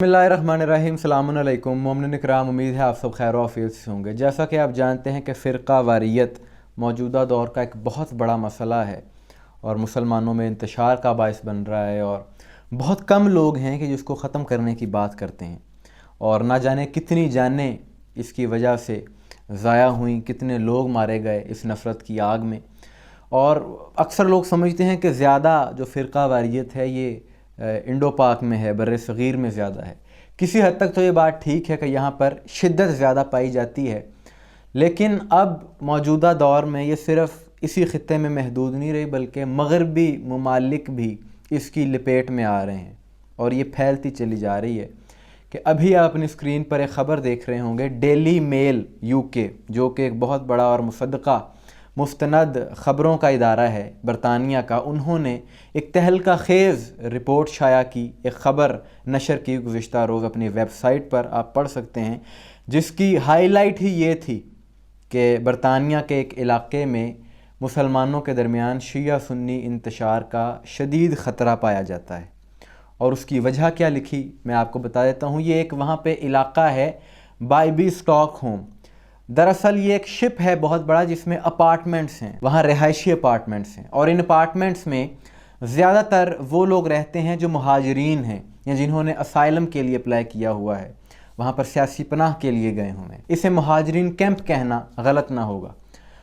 बिस्मिल्लाहिर्रहमानिर्रहीम। अस्सलामुअलैकुम मोमिन इकराम, उम्मीद है आप सब खैर व आफियत से होंगे। जैसा कि आप जानते हैं कि फ़िरका वारियत मौजूदा दौर का एक बहुत बड़ा मसला है और मुसलमानों में इंतशार का बायस बन रहा है, और बहुत कम लोग हैं कि जिसको ख़त्म करने की बात करते हैं, और ना जाने कितनी जानें इसकी वजह से ज़ाया हुई, कितने लोग मारे गए इस नफ़रत की आग में। और अक्सर लोग समझते हैं कि ज़्यादा जो फ़िरका वारियत है ये इंडो पाक में है, बर्रे सग़ीर में ज़्यादा है। किसी हद तक तो ये बात ठीक है कि यहाँ पर शिद्दत ज़्यादा पाई जाती है, लेकिन अब मौजूदा दौर में ये सिर्फ़ इसी ख़ित्ते में महदूद नहीं रही, बल्कि मग़रबी ममालिक भी इसकी लपेट में आ रहे हैं और ये फैलती चली जा रही है। कि अभी आप अपनी स्क्रीन पर एक ख़बर देख रहे होंगे, डेली मेल यूके, जो कि एक बहुत बड़ा और मुसद्दक़ा मुस्तनद ख़बरों का इदारा है बरतानिया का, उन्होंने एक तहलका खेज़ रिपोर्ट शाया की, एक ख़बर नशर की गुज़िश्ता रोज़ अपनी वेबसाइट पर, आप पढ़ सकते हैं, जिसकी हाईलाइट ही ये थी कि बरतानिया के एक इलाक़े में मुसलमानों के दरमियान शिया सुन्नी इंतशार का शदीद ख़तरा पाया जाता है। और उसकी वजह क्या लिखी मैं आपको बता देता हूँ। ये एक वहाँ पे इलाक़ा है बाइबी स्टॉकहोम। दरअसल ये एक शिप है बहुत बड़ा, जिसमें अपार्टमेंट्स हैं, वहाँ रिहायशी अपार्टमेंट्स हैं, और इन अपार्टमेंट्स में ज़्यादातर वो लोग रहते हैं जो मुहाजिरीन हैं या जिन्होंने असाइलम के लिए अप्लाई किया हुआ है, वहाँ पर सियासी पनाह के लिए गए हुए हैं। इसे मुहाजिरीन कैंप कहना गलत ना होगा।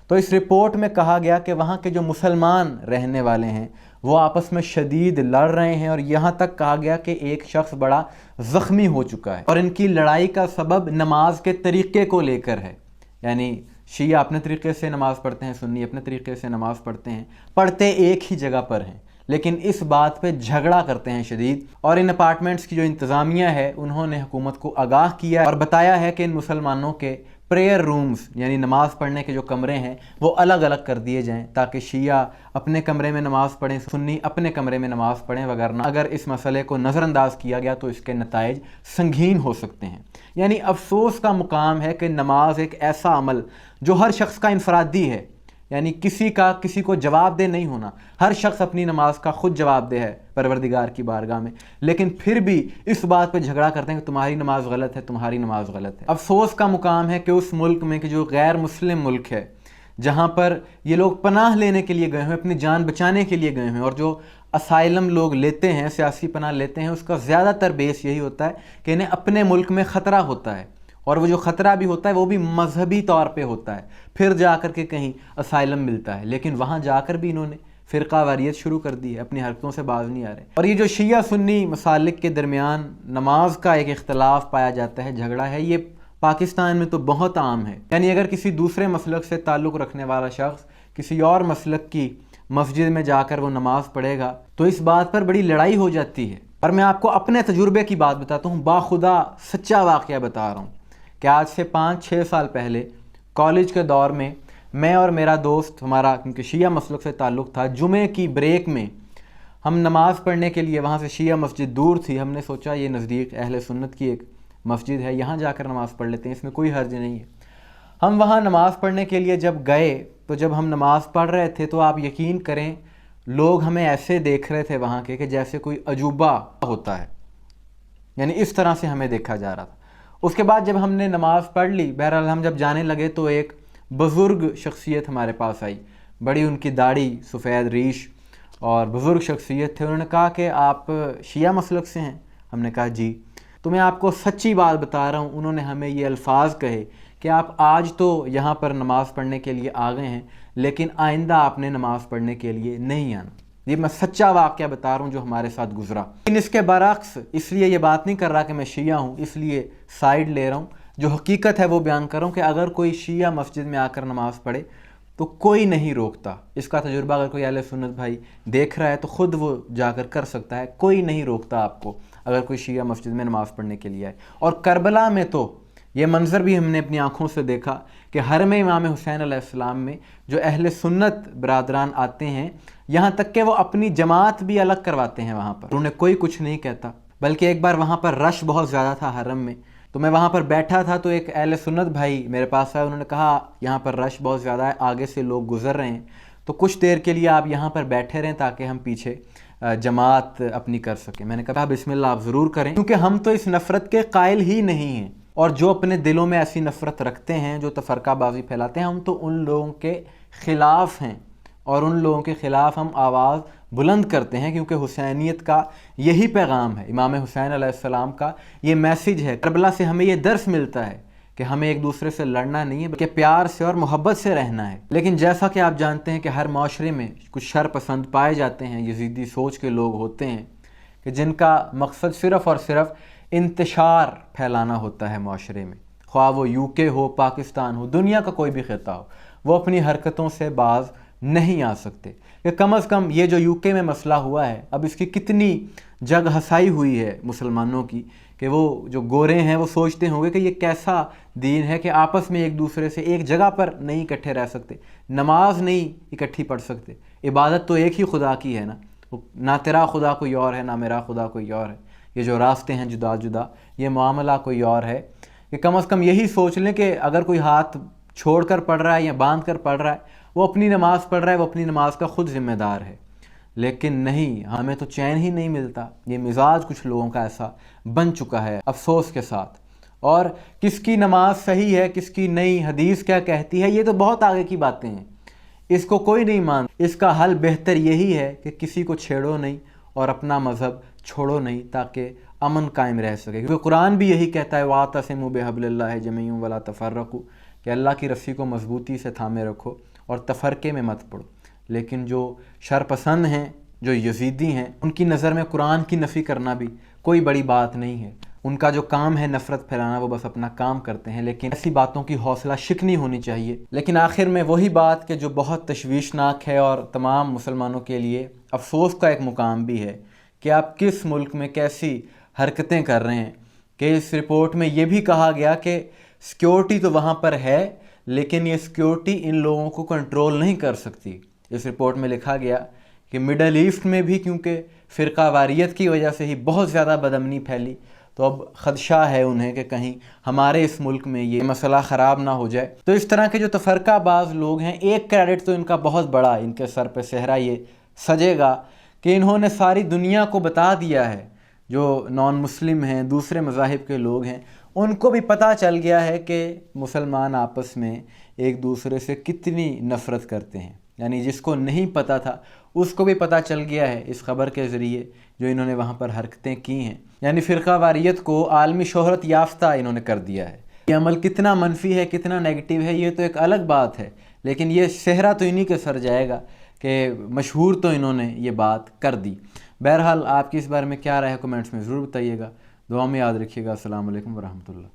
तो इस रिपोर्ट में कहा गया कि वहाँ के जो मुसलमान रहने वाले हैं वो आपस में शदीद लड़ रहे हैं, और यहाँ तक कहा गया कि एक शख्स बड़ा ज़ख्मी हो चुका है, और इनकी लड़ाई का सबब नमाज के तरीक़े को लेकर है। यानी शिया अपने तरीक़े से नमाज़ पढ़ते हैं, सुन्नी अपने तरीक़े से नमाज़ पढ़ते हैं, पढ़ते एक ही जगह पर हैं, लेकिन इस बात पे झगड़ा करते हैं शदीद। और इन अपार्टमेंट्स की जो इंतज़ामिया है उन्होंने हुकूमत को आगाह किया और बताया है कि इन मुसलमानों के प्रेयर रूम्स यानी नमाज़ पढ़ने के जो कमरे हैं वो अलग अलग कर दिए जाएं, ताकि शिया अपने कमरे में नमाज़ पढ़ें, सुन्नी अपने कमरे में नमाज़ पढ़ें, वगैरह। अगर इस मसले को नज़रअंदाज किया गया तो इसके नताइज संगीन हो सकते हैं। यानी अफसोस का मुकाम है कि नमाज एक ऐसा अमल जो हर शख्स का इनफरादी है, यानी किसी का किसी को जवाबदेह नहीं होना। हर शख्स अपनी नमाज का खुद जवाबदेह है परवरदिगार की बारगाह में, लेकिन फिर भी इस बात पर झगड़ा करते हैं कि तुम्हारी नमाज गलत है, तुम्हारी नमाज गलत है। अफसोस का मुकाम है कि उस मुल्क में कि जो गैर मुस्लिम मुल्क है, जहाँ पर ये लोग पनाह लेने के लिए गए हैं, अपनी जान बचाने के लिए गए हैं, और जो असाइलम लोग लेते हैं, सियासी पनाह लेते हैं, उसका ज़्यादातर बेस यही होता है कि इन्हें अपने मुल्क में ख़तरा होता है, और वो जो ख़तरा भी होता है वो भी मजहबी तौर पे होता है, फिर जाकर के कहीं असाइलम मिलता है। लेकिन वहाँ जाकर भी इन्होंने फ़िरका वारियत शुरू कर दी है, अपनी हरकतों से बाज नहीं आ रहे। और ये जो शिया सुन्नी मसालिक के दरमियान नमाज का एक इख्तलाफ पाया जाता है, झगड़ा है, ये पाकिस्तान में तो बहुत आम है। यानी अगर किसी दूसरे मसलक से ताल्लुक़ रखने वाला शख्स किसी और मसलक की मस्जिद में जाकर वो नमाज़ पढ़ेगा तो इस बात पर बड़ी लड़ाई हो जाती है। और मैं आपको अपने तजुर्बे की बात बताता हूँ, बाखुदा सच्चा वाक़या बता रहा हूँ कि आज से 5-6 साल पहले कॉलेज के दौर में मैं और मेरा दोस्त, हमारा क्योंकि शिया मसलक से ताल्लुक़ था, जुमे की ब्रेक में हम नमाज़ पढ़ने के लिए, वहाँ से शिया मस्जिद दूर थी, हमने सोचा ये नज़दीक अहले सुन्नत की एक मस्जिद है, यहाँ जाकर नमाज़ पढ़ लेते हैं, इसमें कोई हर्ज नहीं है। हम वहाँ नमाज़ पढ़ने के लिए जब गए तो जब हम नमाज़ पढ़ रहे थे तो आप यकीन करें लोग हमें ऐसे देख रहे थे वहाँ के कि जैसे कोई अजूबा होता है, यानी इस तरह से हमें देखा जा रहा था। उसके बाद जब हमने नमाज़ पढ़ ली, बहरहाल हम जब जाने लगे तो एक बुज़ुर्ग शख्सियत हमारे पास आई, बड़ी उनकी दाढ़ी, सफ़ेद रीश और बुज़ुर्ग शख्सियत थे। उन्होंने कहा कि आप शिया मसलक से हैं? हमने कहा जी। तो मैं आपको सच्ची बात बता रहा हूँ, उन्होंने हमें ये अल्फाज कहे कि आप आज तो यहाँ पर नमाज़ पढ़ने के लिए आ गए हैं, लेकिन आइंदा आपने नमाज़ पढ़ने के लिए नहीं आना। ये मैं सच्चा वाक़या बता रहा हूँ जो हमारे साथ गुजरा। लेकिन इसके बरअक्स, इसलिए ये बात नहीं कर रहा कि मैं शिया हूँ, इसलिए साइड ले रहा हूँ, जो हकीकत है वो बयान कर रहा हूँ कि अगर कोई शिया मस्जिद में आकर नमाज़ पढ़े तो कोई नहीं रोकता। इसका तजुर्बा अगर कोई अहले सुन्नत भाई देख रहा है तो ख़ुद वो जाकर कर सकता है, कोई नहीं रोकता आपको अगर कोई शिया मस्जिद में नमाज़ पढ़ने के लिए आए। और करबला में तो ये मंज़र भी हमने अपनी आँखों से देखा कि हरम इमाम हुसैन अलैहिस्सलाम में जो अहले सुन्नत बरादरान आते हैं, यहाँ तक कि वो अपनी जमात भी अलग करवाते हैं वहाँ पर, उन्हें कोई कुछ नहीं कहता। बल्कि एक बार वहाँ पर रश बहुत ज़्यादा था हरम में, तो मैं वहाँ पर बैठा था तो एक अहले सुन्नत भाई मेरे पास आया, उन्होंने कहा यहाँ पर रश बहुत ज़्यादा है, आगे से लोग गुज़र रहे हैं, तो कुछ देर के लिए आप यहाँ पर बैठे रहें ताकि हम पीछे جماعت اپنی کر سکیں۔ میں نے کہا بسم اللہ آپ ضرور کریں، کیونکہ ہم تو اس نفرت کے قائل ہی نہیں ہیں، اور جو اپنے دلوں میں ایسی نفرت رکھتے ہیں، جو تفرقہ بازی پھیلاتے ہیں، ہم تو ان لوگوں کے خلاف ہیں، اور ان لوگوں کے خلاف ہم آواز بلند کرتے ہیں، کیونکہ حسینیت کا یہی پیغام ہے، امام حسین علیہ السلام کا یہ میسیج ہے۔ کربلا سے ہمیں یہ درس ملتا ہے کہ ہمیں ایک دوسرے سے لڑنا نہیں ہے، بلکہ پیار سے اور محبت سے رہنا ہے۔ لیکن جیسا کہ آپ جانتے ہیں کہ ہر معاشرے میں کچھ شر پسند پائے جاتے ہیں، یزیدی سوچ کے لوگ ہوتے ہیں کہ جن کا مقصد صرف اور صرف انتشار پھیلانا ہوتا ہے معاشرے میں، خواہ وہ UK ہو، پاکستان ہو، دنیا کا کوئی بھی خطہ ہو، وہ اپنی حرکتوں سے باز نہیں آ سکتے۔ کہ کم از کم یہ جو UK میں مسئلہ ہوا ہے، اب اس کی کتنی جگ ہسائی ہوئی ہے مسلمانوں کی، کہ وہ جو گورے ہیں وہ سوچتے ہوں گے کہ یہ کیسا دین ہے کہ آپس میں ایک دوسرے سے ایک جگہ پر نہیں اکٹھے رہ سکتے، نماز نہیں اکٹھی پڑھ سکتے، عبادت تو ایک ہی خدا کی ہے نا، نہ تیرا خدا کوئی اور ہے نہ میرا خدا کوئی اور ہے، یہ جو راستے ہیں جدا جدا، یہ معاملہ کوئی اور ہے۔ کہ کم از کم یہی سوچ لیں کہ اگر کوئی ہاتھ چھوڑ کر پڑھ رہا ہے یا باندھ کر پڑھ رہا ہے، وہ اپنی نماز پڑھ رہا ہے، وہ اپنی نماز کا خود ذمہ دار ہے۔ لیکن نہیں، ہمیں تو چین ہی نہیں ملتا، یہ مزاج کچھ لوگوں کا ایسا بن چکا ہے افسوس کے ساتھ۔ اور کس کی نماز صحیح ہے کس کی نہیں، حدیث کیا کہتی ہے، یہ تو بہت آگے کی باتیں ہیں، اس کو کوئی نہیں مانتا۔ اس کا حل بہتر یہی ہے کہ کسی کو چھیڑو نہیں اور اپنا مذہب چھوڑو نہیں، تاکہ امن قائم رہ سکے، کیونکہ قرآن بھی یہی کہتا ہے وَاعْتَصِمُوا بِحَبْلِ اللَّهِ جَمِيعًا وَلَا تَفَرَّقُوا، کہ اللہ کی رسی کو مضبوطی سے تھامے رکھو اور تفرقے میں مت پڑو۔ لیکن جو شر پسند ہیں، جو یزیدی ہیں، ان کی نظر میں قرآن کی نفی کرنا بھی کوئی بڑی بات نہیں ہے، ان کا جو کام ہے نفرت پھیلانا، وہ بس اپنا کام کرتے ہیں، لیکن ایسی باتوں کی حوصلہ شکنی ہونی چاہیے۔ لیکن آخر میں وہی بات کہ جو بہت تشویشناک ہے اور تمام مسلمانوں کے لیے افسوس کا ایک مقام بھی ہے، کہ آپ کس ملک میں کیسی حرکتیں کر رہے ہیں، کہ اس رپورٹ میں یہ بھی کہا گیا کہ سیکیورٹی تو وہاں پر ہے، لیکن یہ سیکیورٹی ان لوگوں کو کنٹرول نہیں کر سکتی۔ اس رپورٹ میں لکھا گیا کہ مڈل ایسٹ میں بھی کیونکہ فرقہ واریت کی وجہ سے ہی بہت زیادہ بدامنی پھیلی، تو اب خدشہ ہے انہیں کہ کہیں ہمارے اس ملک میں یہ مسئلہ خراب نہ ہو جائے۔ تو اس طرح کے جو تفرقہ باز لوگ ہیں، ایک کریڈٹ تو ان کا بہت بڑا، ان کے سر پہ صحرا یہ سجے گا کہ انہوں نے ساری دنیا کو بتا دیا ہے، جو نان مسلم ہیں، دوسرے مذاہب کے لوگ ہیں، ان کو بھی پتہ چل گیا ہے کہ مسلمان آپس میں ایک دوسرے سے کتنی نفرت کرتے ہیں۔ یعنی جس کو نہیں پتہ تھا اس کو بھی پتہ چل گیا ہے اس خبر کے ذریعے جو انہوں نے وہاں پر حرکتیں کی ہیں۔ یعنی فرقہ واریت کو عالمی شہرت یافتہ انہوں نے کر دیا ہے۔ یہ عمل کتنا منفی ہے، کتنا نیگیٹو ہے، یہ تو ایک الگ بات ہے، لیکن یہ صحرا تو انہی کے سر جائے گا کہ مشہور تو انہوں نے یہ بات کر دی۔ بہرحال آپ کی اس بارے میں کیا رائے ہے، کمنٹس میں ضرور بتائیے گا۔ دعا میں یاد رکھیے گا۔ السلام علیکم ورحمۃ اللہ۔